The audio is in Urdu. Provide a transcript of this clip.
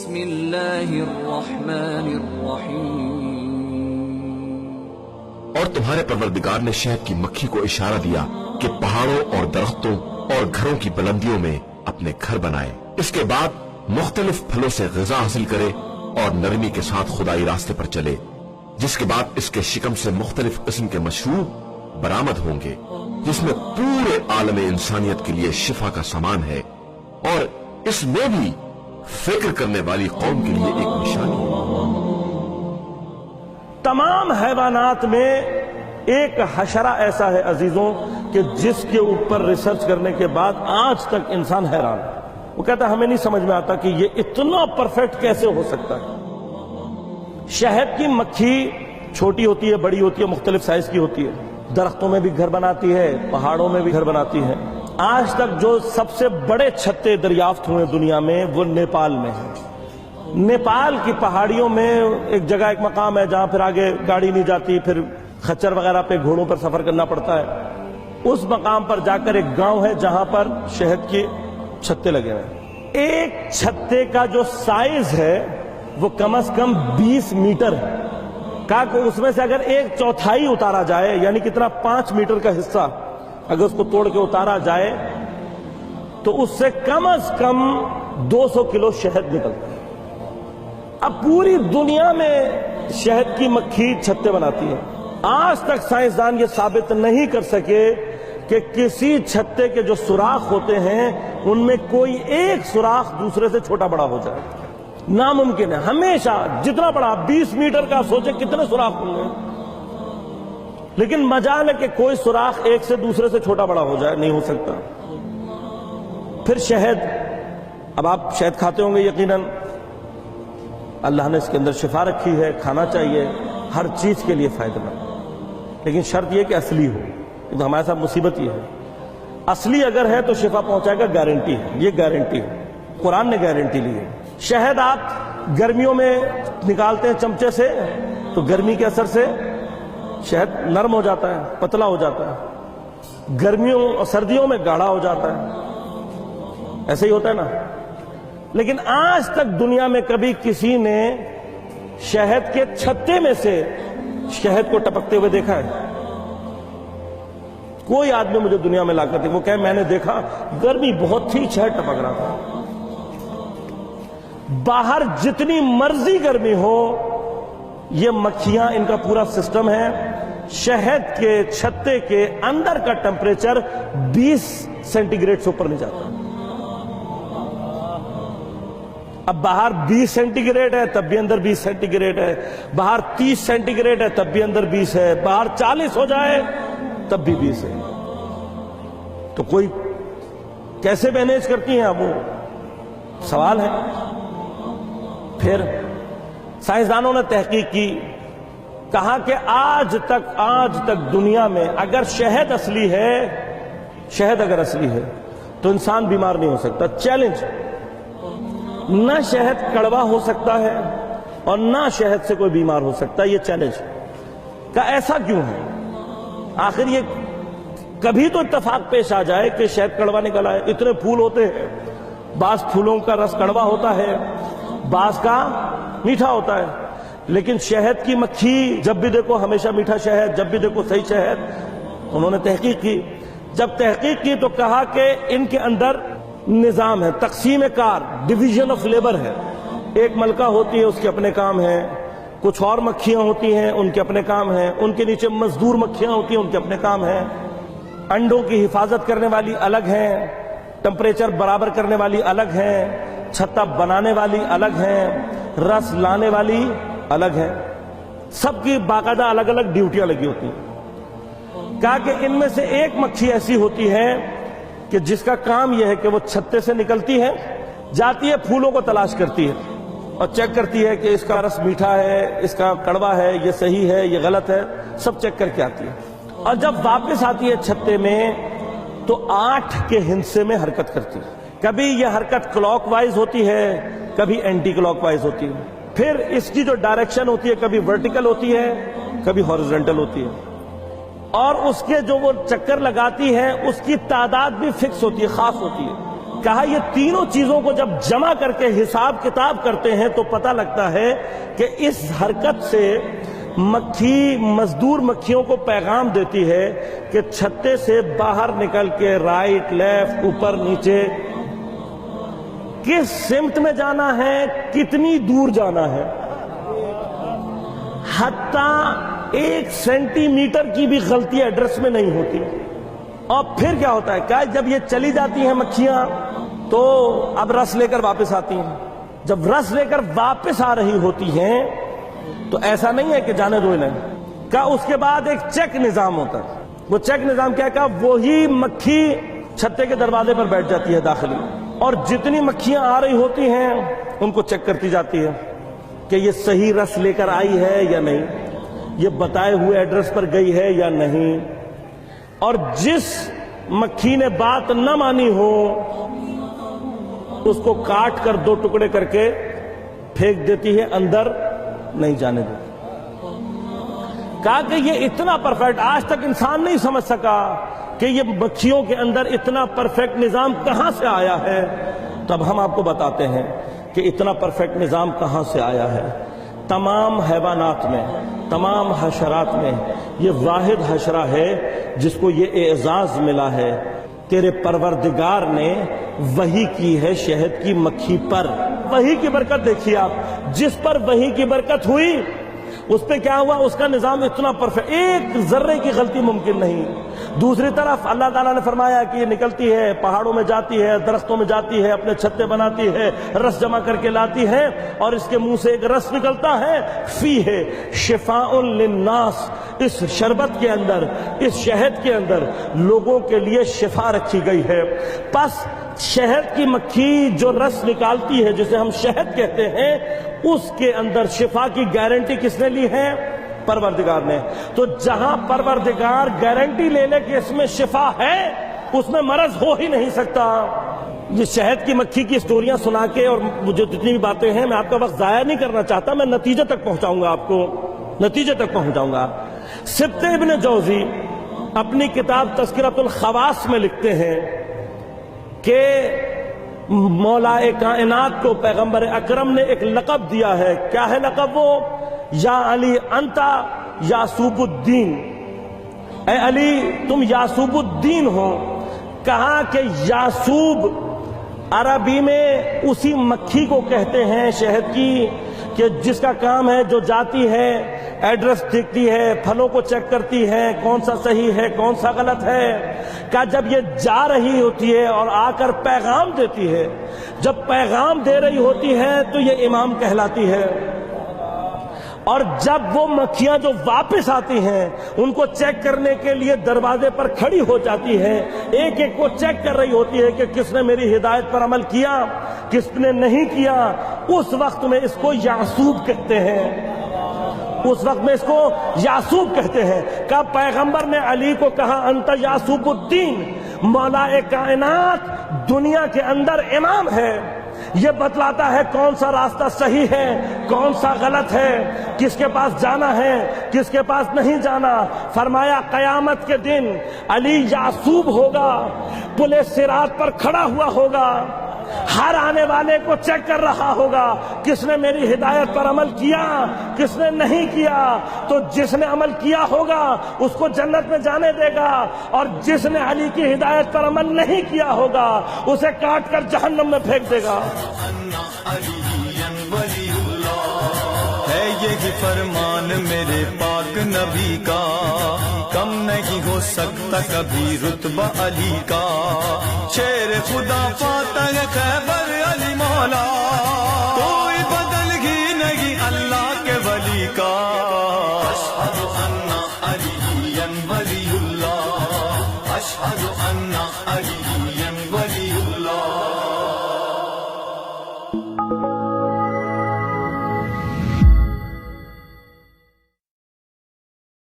بسم اللہ الرحمن الرحیم۔ اور تمہارے پروردگار نے شہد کی مکھی کو اشارہ دیا کہ پہاڑوں اور درختوں اور گھروں کی بلندیوں میں اپنے گھر بنائے، اس کے بعد مختلف پھلوں سے غذا حاصل کرے اور نرمی کے ساتھ خدائی راستے پر چلے، جس کے بعد اس کے شکم سے مختلف قسم کے مشروب برآمد ہوں گے، جس میں پورے عالم انسانیت کے لیے شفا کا سامان ہے، اور اس میں بھی فکر کرنے والی قوم کے لیے ایک نشانی ہے۔ تمام حیوانات میں ایک حشرہ ایسا ہے عزیزوں کہ جس کے اوپر ریسرچ کرنے کے بعد آج تک انسان حیران ہے۔ وہ کہتا ہے ہمیں نہیں سمجھ میں آتا کہ یہ اتنا پرفیکٹ کیسے ہو سکتا ہے۔ شہد کی مکھی چھوٹی ہوتی ہے، بڑی ہوتی ہے، مختلف سائز کی ہوتی ہے، درختوں میں بھی گھر بناتی ہے، پہاڑوں میں بھی گھر بناتی ہے۔ آج تک جو سب سے بڑے چھتے دریافت ہوئے دنیا میں وہ نیپال میں ہیں۔ نیپال کی پہاڑیوں میں ایک جگہ، ایک مقام ہے جہاں پھر آگے گاڑی نہیں جاتی، پھر خچر وغیرہ پہ گھوڑوں پر سفر کرنا پڑتا ہے۔ اس مقام پر جا کر ایک گاؤں ہے جہاں پر شہد کے چھتے لگے ہوئے ہیں۔ ایک چھتے کا جو سائز ہے وہ کم از کم 20 میٹر ہے۔ کہا کہ اس میں سے اگر 1/4 اتارا جائے، یعنی کتنا 5 میٹر کا حصہ اگر اس کو توڑ کے اتارا جائے تو اس سے کم از کم 200 کلو شہد نکلتا ہے۔ اب پوری دنیا میں شہد کی مکھی چھتے بناتی ہے۔ آج تک سائنسدان یہ ثابت نہیں کر سکے کہ کسی چھتے کے جو سوراخ ہوتے ہیں ان میں کوئی ایک سوراخ دوسرے سے چھوٹا بڑا ہو جائے، ناممکن ہے۔ ہمیشہ جتنا بڑا 20 میٹر کا سوچے کتنے سوراخ ہوں گے، لیکن مجال ہے کہ کوئی سوراخ ایک سے دوسرے سے چھوٹا بڑا ہو جائے، نہیں ہو سکتا۔ پھر شہد، اب آپ شہد کھاتے ہوں گے یقیناً، اللہ نے اس کے اندر شفا رکھی ہے، کھانا چاہیے، ہر چیز کے لیے فائدہ مند، لیکن شرط یہ کہ اصلی ہو۔ تو ہمارے ساتھ مصیبت یہ ہے، اصلی اگر ہے تو شفا پہنچائے گا، گارنٹی ہے، یہ گارنٹی ہے، قرآن نے گارنٹی لی ہے۔ شہد آپ گرمیوں میں نکالتے ہیں چمچے سے تو گرمی کے اثر سے شہد نرم ہو جاتا ہے، پتلا ہو جاتا ہے، گرمیوں اور سردیوں میں گاڑھا ہو جاتا ہے، ایسے ہی ہوتا ہے نا۔ لیکن آج تک دنیا میں کبھی کسی نے شہد کے چھتے میں سے شہد کو ٹپکتے ہوئے دیکھا ہے؟ کوئی آدمی مجھے دنیا میں لا کر وہ کہے میں نے دیکھا، گرمی بہت تھی، شہد ٹپک رہا تھا۔ باہر جتنی مرضی گرمی ہو، یہ مکھیاں، ان کا پورا سسٹم ہے۔ شہد کے چھتے کے اندر کا ٹمپریچر 20 سینٹی گریڈ سے اوپر نہیں جاتا۔ اب باہر 20 سینٹی گریڈ ہے تب بھی اندر 20 سینٹی گریڈ ہے، باہر 30 سینٹی گریڈ ہے تب بھی اندر 20 ہے، باہر 40 ہو جائے تب بھی 20 ہے۔ تو کوئی کیسے مینیج کرتی ہیں اب، وہ سوال ہے۔ پھر سائنسدانوں نے تحقیق کی، کہا کہ آج تک دنیا میں اگر شہد اصلی ہے، شہد اگر اصلی ہے تو انسان بیمار نہیں ہو سکتا۔ چیلنج، نہ شہد کڑوا ہو سکتا ہے اور نہ شہد سے کوئی بیمار ہو سکتا، یہ چیلنج کا۔ ایسا کیوں ہے؟ آخر یہ کبھی تو اتفاق پیش آ جائے کہ شہد کڑوا نکل آئے۔ اتنے پھول ہوتے ہیں، بعض پھولوں کا رس کڑوا ہوتا ہے، بعض کا میٹھا ہوتا ہے، لیکن شہد کی مکھی جب بھی دیکھو ہمیشہ میٹھا شہد، جب بھی دیکھو صحیح شہد۔ انہوں نے تحقیق کی، جب تحقیق کی تو کہا کہ ان کے اندر نظام ہے، تقسیم کار، ڈویژن آف لیبر ہے۔ ایک ملکہ ہوتی ہے، اس کے اپنے کام ہیں، کچھ اور مکھیاں ہوتی ہیں، ان کے اپنے کام ہیں، ان کے نیچے مزدور مکھیاں ہوتی ہیں، ان کے اپنے کام ہیں، انڈوں کی حفاظت کرنے والی الگ ہیں، ٹمپریچر برابر کرنے والی الگ ہیں، چھتا بنانے والی الگ ہیں، رس لانے والی الگ ہیں، سب کی باقاعدہ الگ الگ ڈیوٹیاں لگی ہوتی ہیں۔ کہا کہ ان میں سے ایک مکھی ایسی ہوتی ہے کہ جس کا کام یہ ہے کہ وہ چھتے سے نکلتی ہے، جاتی ہے پھولوں کو تلاش کرتی ہے اور چیک کرتی ہے کہ اس کا رس میٹھا ہے، اس کا کڑوا ہے، یہ صحیح ہے، یہ غلط ہے، سب چیک کر کے آتی ہے۔ اور جب واپس آتی ہے چھتے میں تو 8 کے ہندسے میں حرکت کرتی ہے۔ کبھی یہ حرکت کلاک وائز ہوتی ہے، کبھی اینٹی کلاک وائز ہوتی ہے۔ پھر اس کی جو ڈائریکشن ہوتی ہے کبھی ورٹیکل ہوتی ہے، کبھی ہاریزونٹل ہوتی ہے، اور اس کے جو وہ چکر لگاتی ہے اس کی تعداد بھی فکس ہوتی ہے، خاص ہوتی ہے۔ کہا یہ تینوں چیزوں کو جب جمع کر کے حساب کتاب کرتے ہیں تو پتہ لگتا ہے کہ اس حرکت سے مکھی مزدور مکھیوں کو پیغام دیتی ہے کہ چھتے سے باہر نکل کے رائٹ لیفٹ اوپر نیچے کس سمت میں جانا ہے، کتنی دور جانا ہے، حتیٰ 1 سینٹی میٹر کی بھی غلطی ایڈریس میں نہیں ہوتی۔ اور پھر کیا ہوتا ہے کہ جب یہ چلی جاتی ہیں مکھیاں تو اب رس لے کر واپس آتی ہیں، جب رس لے کر واپس آ رہی ہوتی ہیں تو ایسا نہیں ہے کہ جانے دو انہیں، کہ اس کے بعد ایک چیک نظام ہوتا ہے۔ وہ چیک نظام کیا کہ وہی مکھی چھتے کے دروازے پر بیٹھ جاتی ہے داخلی، اور جتنی مکھیاں آ رہی ہوتی ہیں ان کو چیک کرتی جاتی ہے کہ یہ صحیح رس لے کر آئی ہے یا نہیں، یہ بتائے ہوئے ایڈریس پر گئی ہے یا نہیں۔ اور جس مکھی نے بات نہ مانی ہو اس کو کاٹ کر 2 ٹکڑے کر کے پھینک دیتی ہے، اندر نہیں جانے دیتی۔ کہا کہ یہ اتنا پرفیکٹ آج تک انسان نہیں سمجھ سکا کہ یہ مکھیوں کے اندر اتنا پرفیکٹ نظام کہاں سے آیا ہے۔ تب ہم آپ کو بتاتے ہیں کہ اتنا پرفیکٹ نظام کہاں سے آیا ہے۔ تمام حیوانات میں، تمام حشرات میں یہ واحد حشرہ ہے جس کو یہ اعزاز ملا ہے، تیرے پروردگار نے وحی کی ہے شہد کی مکھی پر۔ وحی کی برکت دیکھیے آپ، جس پر وحی کی برکت ہوئی اس پہ کیا ہوا، اس کا نظام اتنا پرفیکٹ، ایک ذرے کی غلطی ممکن نہیں۔ دوسری طرف اللہ تعالیٰ نے فرمایا کہ یہ نکلتی ہے، پہاڑوں میں جاتی ہے، درختوں میں جاتی ہے، اپنے چھتے بناتی ہے، رس جمع کر کے لاتی ہے، اور اس کے منہ سے ایک رس نکلتا ہے، فیہ شفاء للناس، اس شربت کے اندر، اس شہد کے اندر لوگوں کے لیے شفا رکھی گئی ہے۔ پس شہد کی مکھی جو رس نکالتی ہے جسے ہم شہد کہتے ہیں، اس کے اندر شفا کی گارنٹی کس نے لی ہے؟ پروردگار نے۔ تو جہاں پروردگار گارنٹی لے لے کہ اس میں شفا ہے، اس میں مرض ہو ہی نہیں سکتا۔ یہ شہد کی مکھی کی سٹوریاں سنا کے اور جو جتنی بھی باتیں ہیں، میں آپ کا وقت ضائع نہیں کرنا چاہتا، میں نتیجے تک پہنچاؤں گا، آپ کو نتیجے تک پہنچاؤں گا۔ سبط ابن جوزی اپنی کتاب تذکرۃ الخواص میں لکھتے ہیں کہ مولا کائنات کو پیغمبر اکرم نے ایک لقب دیا ہے۔ کیا ہے لقب وہ؟ یا علی انتا یاسوب الدین، اے علی تم یاسوب الدین ہو۔ کہا کہ یاسوب عربی میں اسی مکھی کو کہتے ہیں شہد کی کہ جس کا کام ہے، جو جاتی ہے ایڈریس دیکھتی ہے، پھلوں کو چیک کرتی ہے، کون سا صحیح ہے کون سا غلط ہے۔ کہ جب یہ جا رہی ہوتی ہے اور آ کر پیغام دیتی ہے، جب پیغام دے رہی ہوتی ہے تو یہ امام کہلاتی ہے، اور جب وہ مکھیاں جو واپس آتی ہیں ان کو چیک کرنے کے لیے دروازے پر کھڑی ہو جاتی ہیں، ایک ایک کو چیک کر رہی ہوتی ہے کہ کس نے میری ہدایت پر عمل کیا، کس نے نہیں کیا، اس وقت میں اس کو یاسوب کہتے ہیں، اس وقت میں اس کو یاسوب کہتے ہیں۔ کہ پیغمبر نے علی کو کہا انت یاسوب الدین، مولا کائنات دنیا کے اندر امام ہے، یہ بتلاتا ہے کون سا راستہ صحیح ہے کون سا غلط ہے، کس کے پاس جانا ہے کس کے پاس نہیں جانا۔ فرمایا قیامت کے دن علی یاسوب ہوگا، پل صراط پر کھڑا ہوا ہوگا، ہر آنے والے کو چیک کر رہا ہوگا کس نے میری ہدایت پر عمل کیا کس نے نہیں کیا۔ تو جس نے عمل کیا ہوگا اس کو جنت میں جانے دے گا، اور جس نے علی کی ہدایت پر عمل نہیں کیا ہوگا اسے کاٹ کر جہنم میں پھینک دے گا۔ ہے یہی فرمان میرے پاک نبی کا، کم نہیں ہو سکتا کبھی رتبہ علی کا، شیر خدا فاتح خیبر علی مولا، کوئی بدل ہی نہیں اللہ کے ولی کا۔ اشہد ان علی ولی اللہ، اشہد ان علی